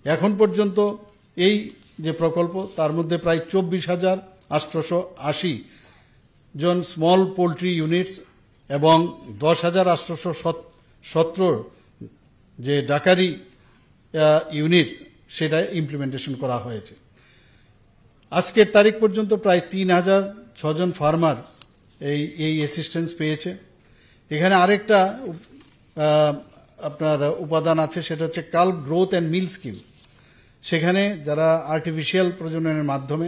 এখন পর্যন্ত এই যে প্রকল্প তার মধ্যে প্রায় 24,880 জন স্মল পোল্ট্রি ইউনিটস এবং 10,817 যে ডাকারি ইউনিটস সেটা ইমপ্লিমেন্টেশন করা হয়েছে। আজকের তারিখ পর্যন্ত প্রায় 3,006 জন ফার্মার এই অ্যাসিস্ট্যান্স পেয়েছে। এখানে আরেকটা আপনার উপাদান আছে, সেটা হচ্ছে কাল্ভ গ্রোথ অ্যান্ড মিল স্কিম। সেখানে যারা আর্টিফিশিয়াল প্রজননের মাধ্যমে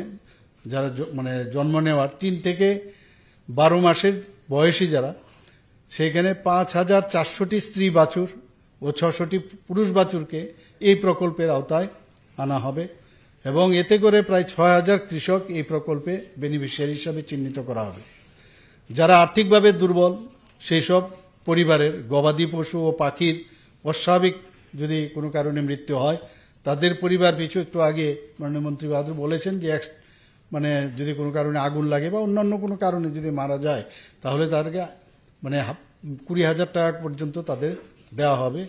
যারা মানে জন্ম নেওয়ার 3 থেকে 12 মাসের বয়সী যারা, সেখানে 5,400টি স্ত্রী বাছুর ও 600টি পুরুষ বাছুরকে এই প্রকল্পের আওতায় আনা হবে এবং এতে করে প্রায় 6,000 কৃষক এই প্রকল্পে বেনিফিশিয়ারি হিসাবে চিহ্নিত করা হবে। যারা আর্থিকভাবে দুর্বল সেই সব পরিবারের গবাদি পশু ও পাখির অস্বাভাবিক যদি কোনো কারণে মৃত্যু হয়, তাদের পরিবার পিছু একটু আগে মাননীয় মন্ত্রী বাহাদুর বলেছেন যে মানে যদি কোনো কারণে আগুন লাগে বা অন্যান্য কোনো কারণে যদি মারা যায় তাহলে তাদেরকে মানে 20,000 টাকা পর্যন্ত তাদের দেওয়া হবে।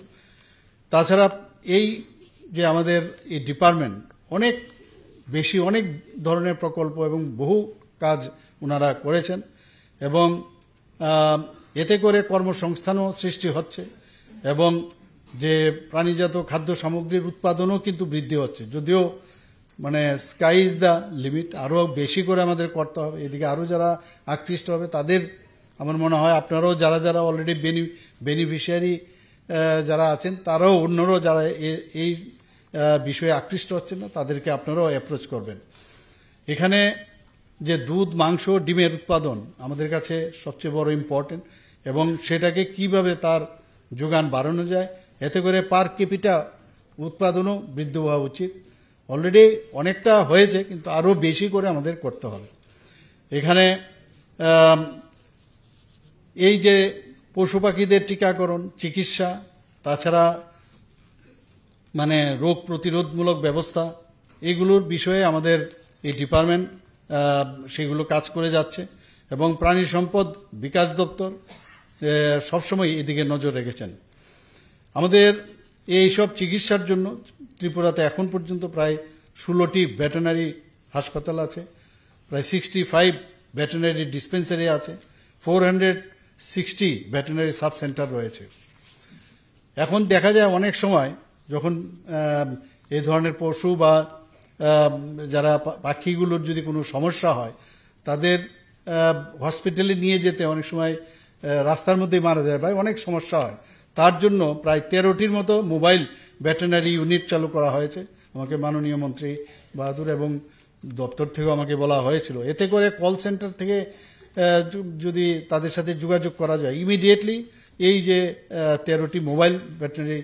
তাছাড়া এই যে আমাদের এই ডিপার্টমেন্ট অনেক ধরনের প্রকল্প এবং বহু কাজ ওনারা করেছেন এবং এতে করে কর্মসংস্থানও সৃষ্টি হচ্ছে এবং যে প্রাণীজাত খাদ্য সামগ্রীর উৎপাদনও কিন্তু বৃদ্ধি হচ্ছে। যদিও মানে স্কাই ইজ দ্য লিমিট, আরও বেশি করে আমাদের করতে হবে। এদিকে আরও যারা আকৃষ্ট হবে তাদের আমার মনে হয় আপনারাও যারা অলরেডি বেনিফিশিয়ারি যারা আছেন তারাও অন্যরাও যারা এই বিষয়ে আকৃষ্ট হচ্ছেন না তাদেরকে আপনারাও অ্যাপ্রোচ করবেন। এখানে যে দুধ, মাংস, ডিমের উৎপাদন আমাদের কাছে সবচেয়ে বড় ইম্পর্টেন্ট এবং সেটাকে কিভাবে তার যোগান বাড়ানো যায়, এতে করে পার ক্যাপিটা উৎপাদনও বৃদ্ধি হওয়া উচিত। অলরেডি অনেকটা হয়েছে কিন্তু আরও বেশি করে আমাদের করতে হবে। এখানে এই যে পশু পাখিদের টিকাকরণ, চিকিৎসা, তাছাড়া মানে রোগ প্রতিরোধমূলক ব্যবস্থা, এগুলোর বিষয়ে আমাদের এই ডিপার্টমেন্ট সেগুলো কাজ করে যাচ্ছে এবং প্রাণী সম্পদ বিকাশ দপ্তর সবসময় এদিকে নজর রেখেছেন। আমাদের এই সব চিকিৎসার জন্য ত্রিপুরাতে এখন পর্যন্ত প্রায় 16টি ভেটেরিনারি হাসপাতাল আছে, প্রায় 65 ভেটেরিনারি ডিসপেন্সারি আছে, 460 ভেটেরিনারি সাব সেন্টার রয়েছে। এখন দেখা যায় অনেক সময় যখন এই ধরনের পশু বা যারা পাখিগুলোর যদি কোনো সমস্যা হয় তাদের হসপিটালে নিয়ে যেতে অনেক সময় রাস্তার মধ্যেই মারা যায় বা অনেক সমস্যা হয়। তার জন্য প্রায় 13টির মতো মোবাইল ভেটেরিনারি ইউনিট চালু করা হয়েছে। আমাকে মাননীয় মন্ত্রী বাহাদুর এবং দপ্তর থেকেও আমাকে বলা হয়েছিল, এতে করে কল সেন্টার থেকে যদি তাদের সাথে যোগাযোগ করা যায় ইমিডিয়েটলি এই যে 13টি মোবাইল ভেটেরিনারি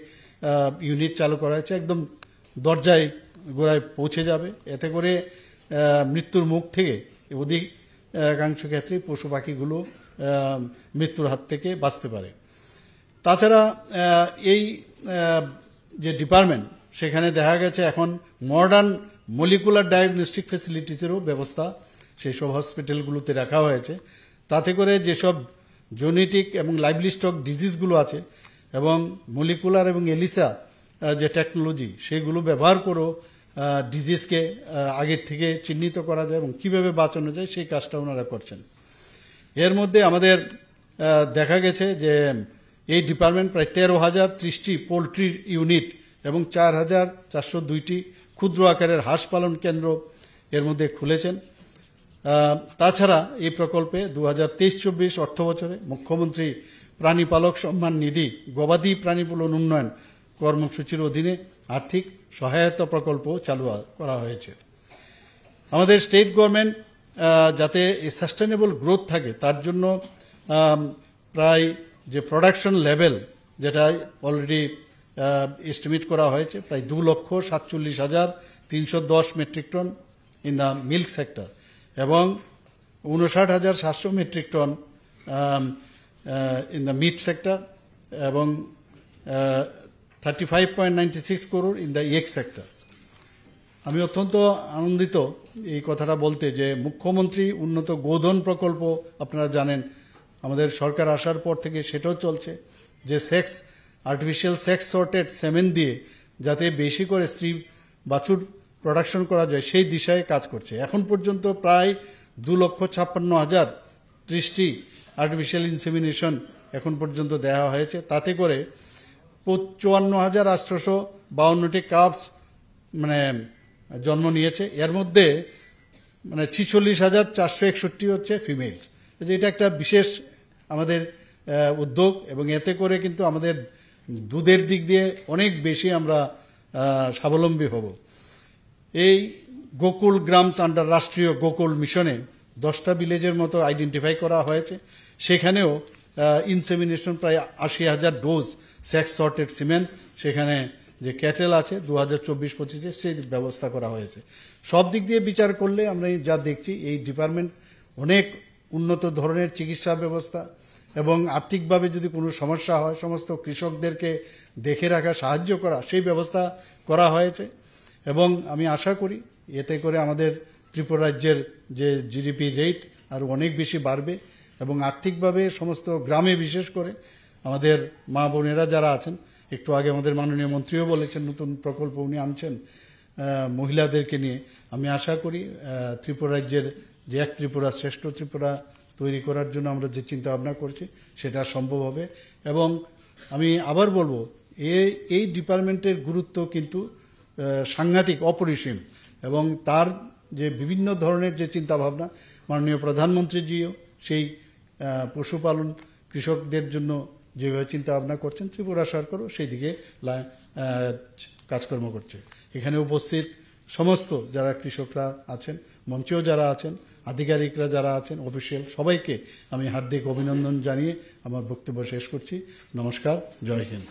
ইউনিট চালু করা হয়েছে একদম দরজায় গোড়ায় পৌঁছে যাবে। এতে করে মৃত্যুর মুখ থেকে অধিকাংশ ক্ষেত্রে পশু পাখিগুলো মৃত্যুর হাত থেকে বাঁচতে পারে। তাছাড়া এই যে ডিপার্টমেন্ট সেখানে দেখা গেছে এখন মডার্ন মলিকুলার ডায়াগনস্টিক ফ্যাসিলিটিসেরও ব্যবস্থা সেই সব হসপিটালগুলোতে রাখা হয়েছে। তাতে করে যেসব জেনেটিক এবং লাইভলিস্টক ডিজিজগুলো আছে এবং মলিকুলার এবং এলিসা যে টেকনোলজি সেগুলো ব্যবহার করেও ডিজিজকে আগের থেকে চিহ্নিত করা যায় এবং কীভাবে বাঁচানো যায় সেই কাজটা ওনারা করছেন। এর মধ্যে আমাদের দেখা গেছে যে এই ডিপার্টমেন্ট প্রায় 13,030টি পোলট্রির ইউনিট এবং 4,402টি ক্ষুদ্র আকারের হাঁস পালন কেন্দ্র এর মধ্যে খুলেছেন। তাছাড়া এই প্রকল্পে 2023-24 অর্থ বছরে মুখ্যমন্ত্রী প্রাণী পালক সম্মান নিধি গবাদি প্রাণী পালন উন্নয়ন কর্মসূচির অধীনে আর্থিক সহায়তা প্রকল্প চালু করা হয়েছে। আমাদের স্টেট গভর্নমেন্ট যাতে সাস্টেনেবল গ্রোথ থাকে তার জন্য প্রায় যে প্রোডাকশন লেভেল যেটা অলরেডি এস্টিমেট করা হয়েছে প্রায় 2,47,310 metric ton in the milk sector এবং 59,700 metric ton in the meat sector এবং 35.96 crore in the egg sector. আমি অত্যন্ত আনন্দিত এই কথাটা বলতে যে মুখ্যমন্ত্রী উন্নত গোধন প্রকল্প আপনারা জানেন আমাদের সরকার আসার পর থেকে সেটাও চলছে, যে আর্টিফিশিয়াল সেক্স সর্টেড সেমেন দিয়ে যাতে বেশি করে স্ত্রী বাছুর প্রোডাকশন করা যায় সেই দিশায় কাজ করছে। এখন পর্যন্ত প্রায় 2,56,030টি আর্টিফিশিয়াল ইনসেমিনেশন এখন পর্যন্ত দেওয়া হয়েছে। তাতে করে 54,852টি কাপস মানে জন্ম নিয়েছে। এর মধ্যে মানে 46,461 হচ্ছে ফিমেলস। এটা একটা বিশেষ আমাদের উদ্যোগ, এবং এতে করে কিন্তু আমাদের দুধের দিক দিয়ে অনেক বেশি আমরা স্বাবলম্বী হব। এই গোকুল গ্রামস আন্ডার রাষ্ট্রীয় গোকুল মিশনে 10টা ভিলেজের মতো আইডেন্টিফাই করা হয়েছে। সেখানেও ইনসেমিনেশন প্রায় 80,000 ডোজ সেক্স সর্টেড সিমেন্ট সেখানে যে ক্যাটেল আছে 2024-25 সেই ব্যবস্থা করা হয়েছে। সব দিক দিয়ে বিচার করলে আমরা যা দেখছি এই ডিপার্টমেন্ট অনেক উন্নত ধরনের চিকিৎসা ব্যবস্থা এবং আর্থিকভাবে যদি কোনো সমস্যা হয় সমস্ত কৃষকদেরকে দেখে রাখা, সাহায্য করা, সেই ব্যবস্থা করা হয়েছে। এবং আমি আশা করি এতে করে আমাদের ত্রিপুরা রাজ্যের যে জিডিপি রেট আরও অনেক বেশি বাড়বে এবং আর্থিকভাবে সমস্ত গ্রামে বিশেষ করে আমাদের মা বোনেরা যারা আছেন, একটু আগে আমাদের মাননীয় মন্ত্রীও বলেছেন নতুন প্রকল্প উনি আনছেন মহিলাদেরকে নিয়ে। আমি আশা করি ত্রিপুরা রাজ্যের যে এক ত্রিপুরা শ্রেষ্ঠ ত্রিপুরা তৈরি করার জন্য আমরা যে চিন্তা ভাবনা করছি সেটা সম্ভব হবে। এবং আমি আবার বলবো এই ডিপার্টমেন্টের গুরুত্ব কিন্তু সাংঘাতিক, অপরিসীম, এবং তার যে বিভিন্ন ধরনের যে চিন্তা ভাবনা মাননীয় প্রধানমন্ত্রীজিও সেই পশুপালন কৃষকদের জন্য যেভাবে চিন্তা ভাবনা করছেন, ত্রিপুরা সরকারও সেই দিকে কাজকর্ম করছে। এখানে উপস্থিত সমস্ত যারা কৃষকরা আছেন, মঞ্চেও যারা আছেন, আধিকারিকরা যারা আছেন, অফিসিয়াল, সবাইকে আমি হার্দিক অভিনন্দন জানিয়ে আমার বক্তব্য শেষ করছি। নমস্কার, জয় হিন্দ।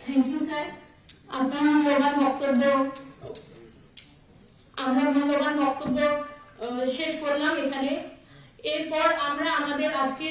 থ্যাংক ইউ স্যার, আপনার মূল্যবান বক্তব্য, আমরা মূল্যবান বক্তব্য শেষ করলাম এখানে। এরপর আমরা আমাদের আজকে